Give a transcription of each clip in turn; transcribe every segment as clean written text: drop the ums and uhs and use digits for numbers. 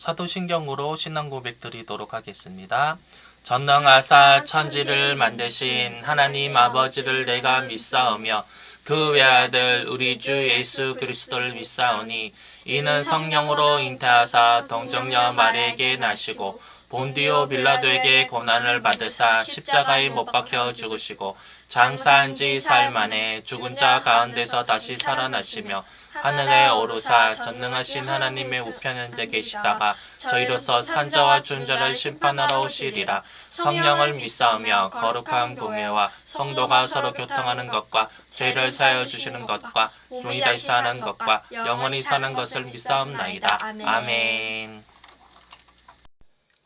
사도신경으로 신앙 고백 드리도록 하겠습니다. 전능하사 천지를 만드신 하나님 아버지를 내가 믿사오며 그 외아들 우리 주 예수 그리스도를 믿사오니 이는 성령으로 잉태하사 동정녀 마리에게 나시고 본디오 빌라도에게 고난을 받으사 십자가에 못 박혀 죽으시고 장사한 지 사흘 만에 죽은 자 가운데서 다시 살아나시며 하늘에 오르사 전능하신 하나님의 우편현재 계시다가 저희로서 산자와 존자를 심판하러 오시리라. 성령을 믿사오며 거룩한 공예와 성도가 서로 교통하는 것과 죄를 사하여 주시는 것과 종이 다시 사는 것과 영원히 사는 것을 믿사옵나이다. 아멘.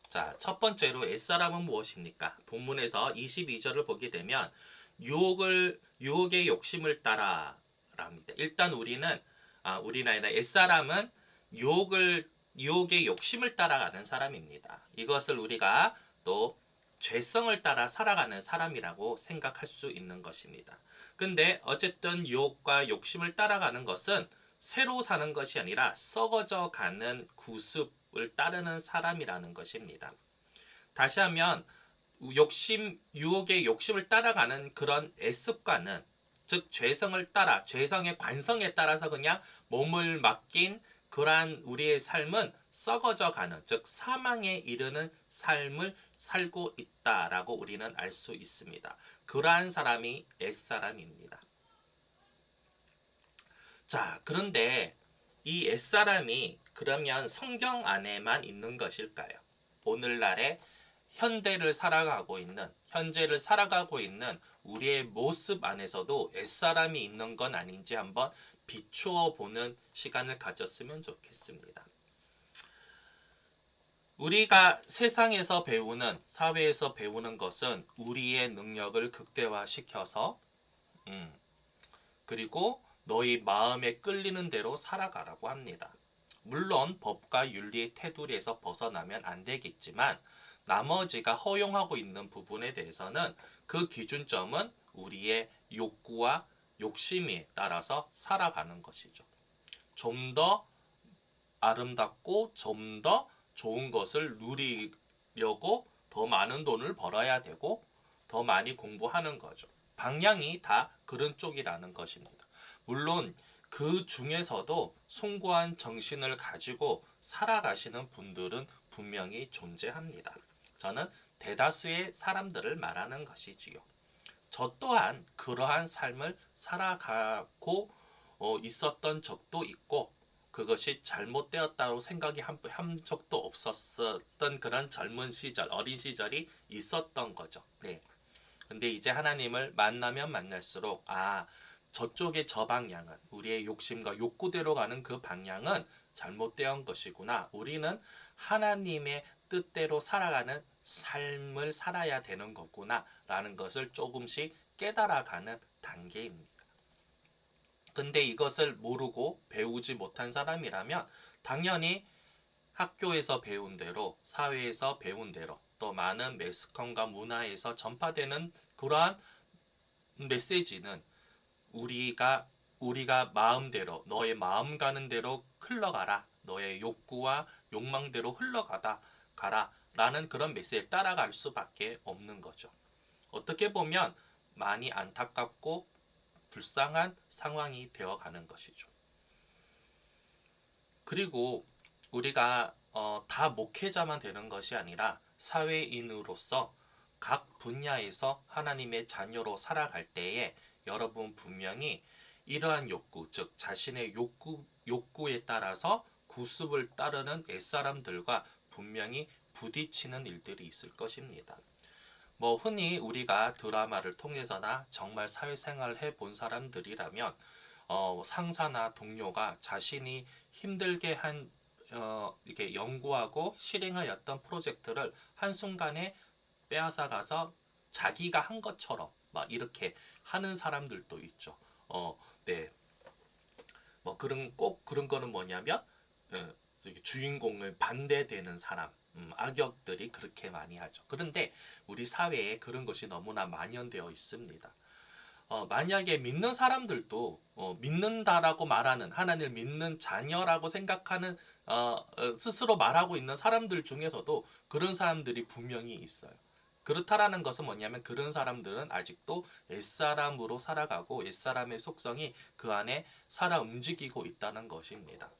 자, 첫 번째로 옛사람은 무엇입니까? 본문에서 22절을 보게 되면 유혹의 욕심을 따라 랍니다. 일단 우리는 옛사람은 유혹의 욕심을 따라가는 사람입니다. 이것을 우리가 또 죄성을 따라 살아가는 사람이라고 생각할 수 있는 것입니다. 근데 어쨌든 유혹과 욕심을 따라가는 것은 새로 사는 것이 아니라 썩어져 가는 구습을 따르는 사람이라는 것입니다. 다시 하면 유혹의 욕심을 따라가는 그런 애습관은 즉 죄성을 따라 죄성의 관성에 따라서 그냥 몸을 맡긴 그러한 우리의 삶은 썩어져 가는 즉 사망에 이르는 삶을 살고 있다라고 우리는 알 수 있습니다. 그러한 사람이 옛사람입니다. 자, 그런데 이 옛사람이 그러면 성경 안에만 있는 것일까요? 오늘날의 현재를 살아가고 있는 우리의 모습 안에서도 옛사람이 있는 건 아닌지 한번 비추어 보는 시간을 가졌으면 좋겠습니다. 우리가 세상에서 배우는, 사회에서 배우는 것은 우리의 능력을 극대화시켜서 그리고 너희 마음에 끌리는 대로 살아가라고 합니다. 물론 법과 윤리의 테두리에서 벗어나면 안 되겠지만 나머지가 허용하고 있는 부분에 대해서는 그 기준점은 우리의 욕구와 욕심에 따라서 살아가는 것이죠. 좀 더 아름답고 좀 더 좋은 것을 누리려고 더 많은 돈을 벌어야 되고 더 많이 공부하는 거죠. 방향이 다 그런 쪽이라는 것입니다. 물론 그 중에서도 숭고한 정신을 가지고 살아가시는 분들은 분명히 존재합니다. 저는 대다수의 사람들을 말하는 것이지요. 저 또한 그러한 삶을 살아가고 있었던 적도 있고 그것이 잘못되었다고 생각이 한 적도 없었던 그런 젊은 시절, 어린 시절이 있었던 거죠. 네. 근데 이제 하나님을 만나면 만날수록 저쪽의 저 방향은 우리의 욕심과 욕구대로 가는 그 방향은 잘못된 것이구나. 우리는 하나님의 뜻대로 살아가는 삶을 살아야 되는 거구나 라는 것을 조금씩 깨달아가는 단계입니다. 근데 이것을 모르고 배우지 못한 사람이라면 당연히 학교에서 배운 대로, 사회에서 배운 대로, 또 많은 매스컴과 문화에서 전파되는 그러한 메시지는 우리가 마음대로, 너의 마음 가는 대로 흘러가라, 너의 욕구와 욕망대로 가라 라는 그런 메시지를 따라갈 수밖에 없는 거죠. 어떻게 보면 많이 안타깝고 불쌍한 상황이 되어가는 것이죠. 그리고 우리가 다 목회자만 되는 것이 아니라 사회인으로서 각 분야에서 하나님의 자녀로 살아갈 때에 여러분 분명히 이러한 욕구, 즉 자신의 욕구에 따라서 구습을 따르는 옛사람들과 분명히 부딪히는 일들이 있을 것입니다. 흔히 우리가 드라마를 통해서나 정말 사회생활을 해본 사람들이라면 상사나 동료가 자신이 힘들게 이렇게 연구하고 실행하였던 프로젝트를 한순간에 빼앗아가서 자기가 한 것처럼 막 이렇게 하는 사람들도 있죠. 네. 그런 거는 뭐냐면 주인공을 반대되는 사람, 악역들이 그렇게 많이 하죠. 그런데 우리 사회에 그런 것이 너무나 만연되어 있습니다. 만약에 믿는 사람들도 믿는다라고 말하는 하나님을 믿는 자녀라고 생각하는 스스로 말하고 있는 사람들 중에서도 그런 사람들이 분명히 있어요. 그렇다라는 것은 뭐냐면 그런 사람들은 아직도 옛사람으로 살아가고 옛사람의 속성이 그 안에 살아 움직이고 있다는 것입니다.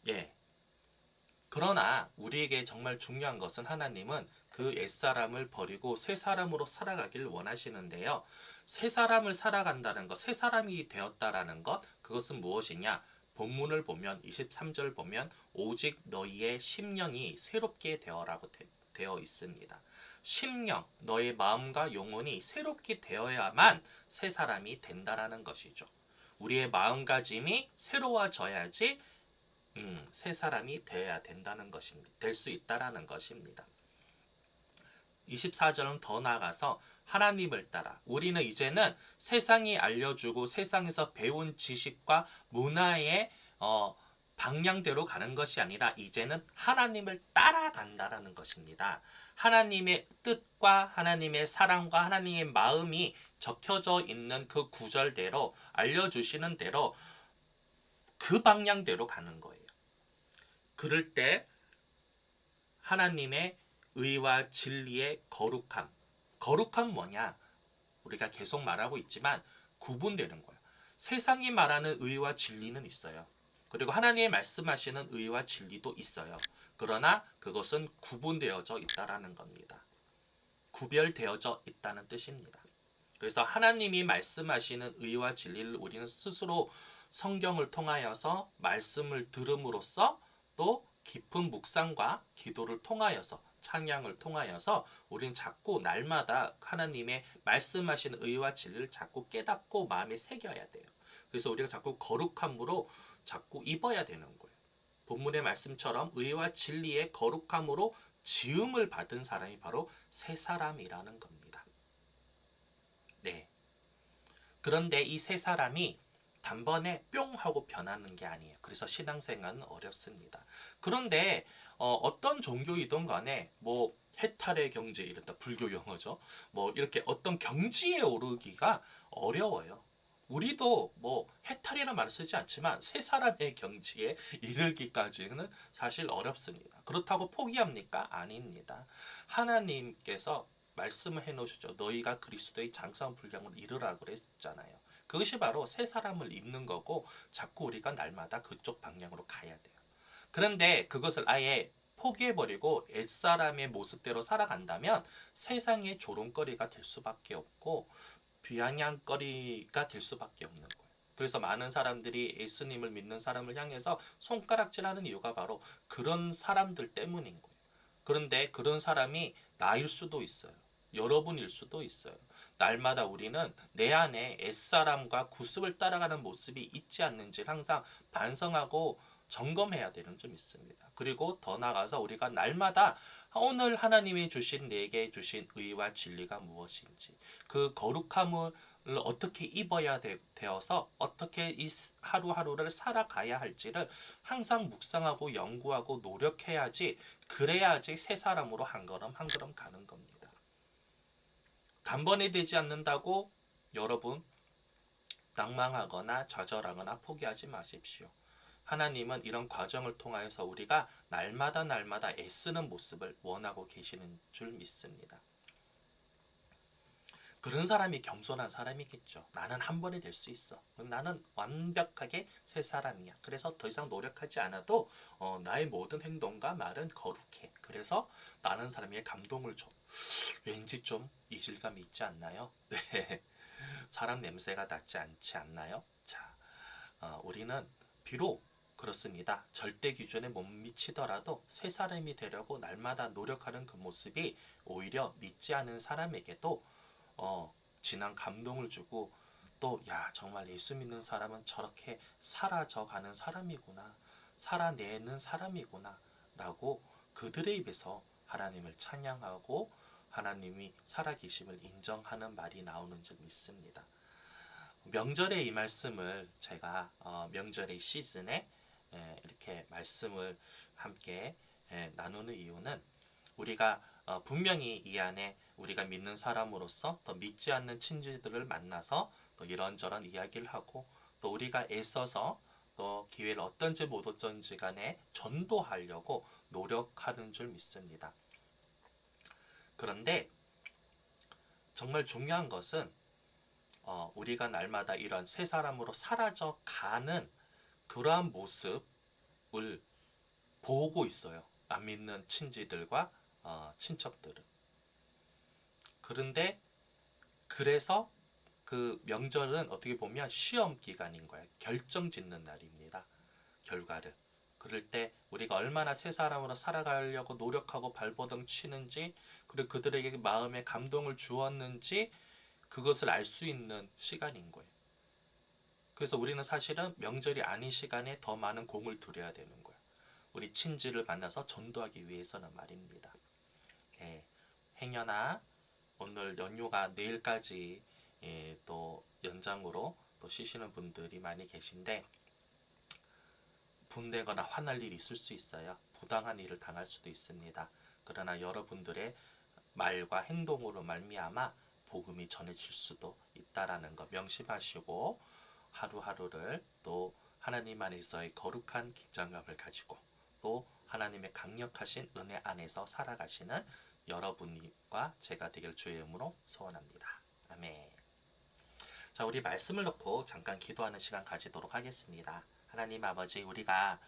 예. 그러나 우리에게 정말 중요한 것은 하나님은 그 옛사람을 버리고 새 사람으로 살아가길 원하시는데요. 새 사람을 살아간다는 것, 새 사람이 되었다라는 것, 그것은 무엇이냐? 본문을 보면 23절 보면 오직 너희의 심령이 새롭게 되어라고 되어 있습니다. 심령, 너의 마음과 영혼이 새롭게 되어야만 새 사람이 된다라는 것이죠. 우리의 마음가짐이 새로워져야지 새 사람이 되어야 된다는 것입니다. 될 수 있다라는 것입니다. 24절은 더 나아가서 하나님을 따라 우리는 이제는 세상이 알려주고 세상에서 배운 지식과 문화의 방향대로 가는 것이 아니라 이제는 하나님을 따라간다라는 것입니다. 하나님의 뜻과 하나님의 사랑과 하나님의 마음이 적혀져 있는 그 구절대로 알려주시는 대로 그 방향대로 가는 거예요. 그럴 때 하나님의 의와 진리의 거룩함. 거룩함 뭐냐? 우리가 계속 말하고 있지만 구분되는 거예요. 세상이 말하는 의와 진리는 있어요. 그리고 하나님이 말씀하시는 의와 진리도 있어요. 그러나 그것은 구분되어져 있다라는 겁니다. 구별되어져 있다는 뜻입니다. 그래서 하나님이 말씀하시는 의와 진리를 우리는 스스로 성경을 통하여서 말씀을 들음으로써 또 깊은 묵상과 기도를 통하여서 찬양을 통하여서 우리는 자꾸 날마다 하나님의 말씀하시는 의와 진리를 자꾸 깨닫고 마음에 새겨야 돼요. 그래서 우리가 자꾸 거룩함으로 자꾸 입어야 되는 거예요. 본문의 말씀처럼 의와 진리의 거룩함으로 지음을 받은 사람이 바로 새 사람이라는 겁니다. 네. 그런데 이 세 사람이 단번에 뿅 하고 변하는 게 아니에요. 그래서 신앙생활은 어렵습니다. 그런데 어떤 종교이든 간에 뭐 해탈의 경지 이랬다 불교 용어죠. 뭐 이렇게 어떤 경지에 오르기가 어려워요. 우리도 뭐 해탈이라는 말을 쓰지 않지만 세 사람의 경지에 이르기까지는 사실 어렵습니다. 그렇다고 포기합니까? 아닙니다. 하나님께서 말씀을 해놓으셨죠. 너희가 그리스도의 장사한 분량을 이루라 그랬잖아요. 그것이 바로 새 사람을 입는 거고 자꾸 우리가 날마다 그쪽 방향으로 가야 돼요. 그런데 그것을 아예 포기해버리고 옛사람의 모습대로 살아간다면 세상의 조롱거리가 될 수밖에 없고 비아냥거리가 될 수밖에 없는 거예요. 그래서 많은 사람들이 예수님을 믿는 사람을 향해서 손가락질하는 이유가 바로 그런 사람들 때문인 거예요. 그런데 그런 사람이 나일 수도 있어요. 여러분일 수도 있어요. 날마다 우리는 내 안에 옛사람과 구습을 따라가는 모습이 있지 않는지를 항상 반성하고 점검해야 되는 점 있습니다. 그리고 더 나아가서 우리가 날마다 오늘 하나님이 주신 내게 주신 의와 진리가 무엇인지 그 거룩함을 어떻게 입어야 되어서 어떻게 이 하루하루를 살아가야 할지를 항상 묵상하고 연구하고 노력해야지 그래야지 새 사람으로 한 걸음 한 걸음 가는 겁니다. 단번에 되지 않는다고 여러분 낭망하거나 좌절하거나 포기하지 마십시오. 하나님은 이런 과정을 통하여서 우리가 날마다 애쓰는 모습을 원하고 계시는 줄 믿습니다. 그런 사람이 겸손한 사람이겠죠. 나는 한 번에 될 수 있어. 나는 완벽하게 새 사람이야. 그래서 더 이상 노력하지 않아도 나의 모든 행동과 말은 거룩해. 그래서 나는 사람에게 감동을 줘. 왠지 좀 이질감이 있지 않나요? 네. 사람 냄새가 나지 않지 않나요? 자, 우리는 비록 그렇습니다. 절대 기준에 못 미치더라도 새 사람이 되려고 날마다 노력하는 그 모습이 오히려 믿지 않은 사람에게도 진한 감동을 주고 또 야 정말 예수 믿는 사람은 저렇게 사라져가는 사람이구나 살아내는 사람이구나 라고 그들의 입에서 하나님을 찬양하고 하나님이 살아계심을 인정하는 말이 나오는 줄 믿습니다. 명절에 이 말씀을 제가 명절의 시즌에 이렇게 말씀을 함께 나누는 이유는 우리가 분명히 이 안에 우리가 믿는 사람으로서 더 믿지 않는 친지들을 만나서 또 이런저런 이야기를 하고 또 우리가 애써서 또 기회를 어떤지 못 어쩐지 간에 전도하려고 노력하는 줄 믿습니다. 그런데 정말 중요한 것은 우리가 날마다 이런 새 사람으로 사라져 가는 그러한 모습을 보고 있어요. 안 믿는 친지들과 친척들은. 그런데 그래서 그 명절은 어떻게 보면 시험 기간인 거예요. 결정 짓는 날입니다. 결과를. 그럴 때 우리가 얼마나 새 사람으로 살아가려고 노력하고 발버둥 치는지, 그리고 그들에게 마음에 감동을 주었는지 그것을 알 수 있는 시간인 거예요. 그래서 우리는 사실은 명절이 아닌 시간에 더 많은 공을 들여야 되는 거예요. 우리 친지를 만나서 전도하기 위해서는 말입니다. 예, 행여나 오늘 연휴가 내일까지 또 연장으로 또 쉬시는 분들이 많이 계신데 분되거나 화날 일이 있을 수 있어요. 부당한 일을 당할 수도 있습니다. 그러나 여러분들의 말과 행동으로 말미암아 복음이 전해질 수도 있다라는 거 명심하시고 하루하루를 또 하나님 안에서의 거룩한 긴장감을 가지고 또 하나님의 강력하신 은혜 안에서 살아가시는 여러분과 제가 되길 주의 이름으로 소원합니다. 아멘. 자, 우리 말씀을 놓고 잠깐 기도하는 시간 가지도록 하겠습니다. 하나님 아버지, 우리가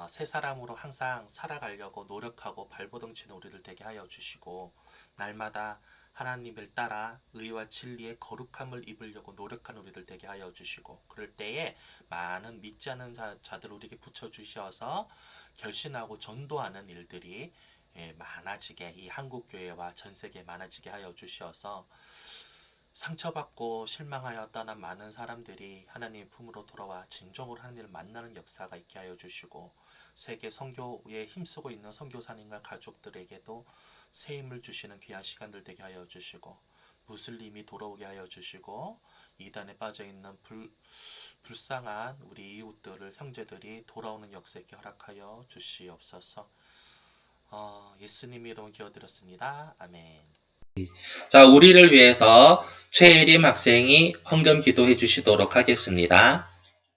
새 사람으로 항상 살아가려고 노력하고 발버둥 치는 우리들 되게 하여 주시고 날마다 하나님을 따라 의와 진리의 거룩함을 입으려고 노력하는 우리들 되게 하여 주시고 그럴 때에 많은 믿지 않는 자들 우리에게 붙여주셔서 결신하고 전도하는 일들이 많아지게 이 한국교회와 전세계에 많아지게 하여 주셔서 상처받고 실망하여 떠난 많은 사람들이 하나님 품으로 돌아와 진정으로 하나님을 만나는 역사가 있게 하여 주시고 세계 선교에 힘쓰고 있는 선교사님과 가족들에게도 새 힘을 주시는 귀한 시간들 되게 하여 주시고 무슬림이 돌아오게 하여 주시고 이단에 빠져있는 불쌍한 우리 이웃들을 형제들이 돌아오는 역사 있게 허락하여 주시옵소서. 예수님 이름으로 기도드렸습니다. 아멘. 자, 우리를 위해서 최혜림 학생이 헌금 기도해 주시도록 하겠습니다.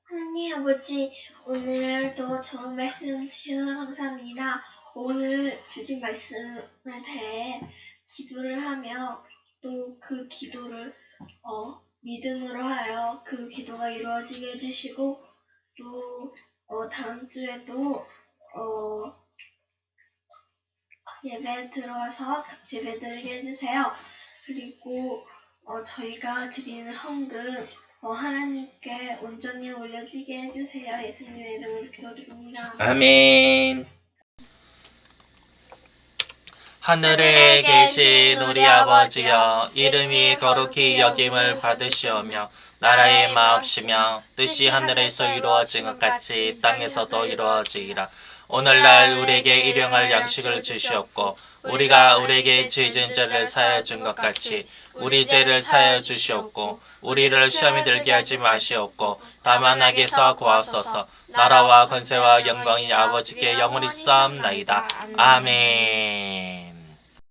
하나님 아버지, 오늘도 좋은 말씀 주셔서 감사합니다. 오늘 주신 말씀에 대해 기도를 하며 또 그 기도를 믿음으로 하여 그 기도가 이루어지게 해주시고 또 다음 주에도 예배 들어와서 같이 예배드리게 해주세요. 그리고 저희가 드리는 헌금 하나님께 온전히 올려지게 해주세요. 예수님의 이름으로 기도드립니다. 아멘. 하늘에 계신 우리 아버지여, 이름이 거룩히 여김을 받으시오며 나라의 마옵시며 뜻이 하늘에서 이루어진 것 같이 땅에서도 이루어지이라. 오늘날 우리에게 일용할 양식을 주시옵고 우리가 우리에게 죄 지은 자를 사하여 준 것 같이 우리 죄를 사하여 주시옵고 우리를 시험에 들게 하지 마시옵고 다만 악에서 구하소서. 나라와 권세와 영광이 아버지께 영원히 쌓옵나이다. 아멘.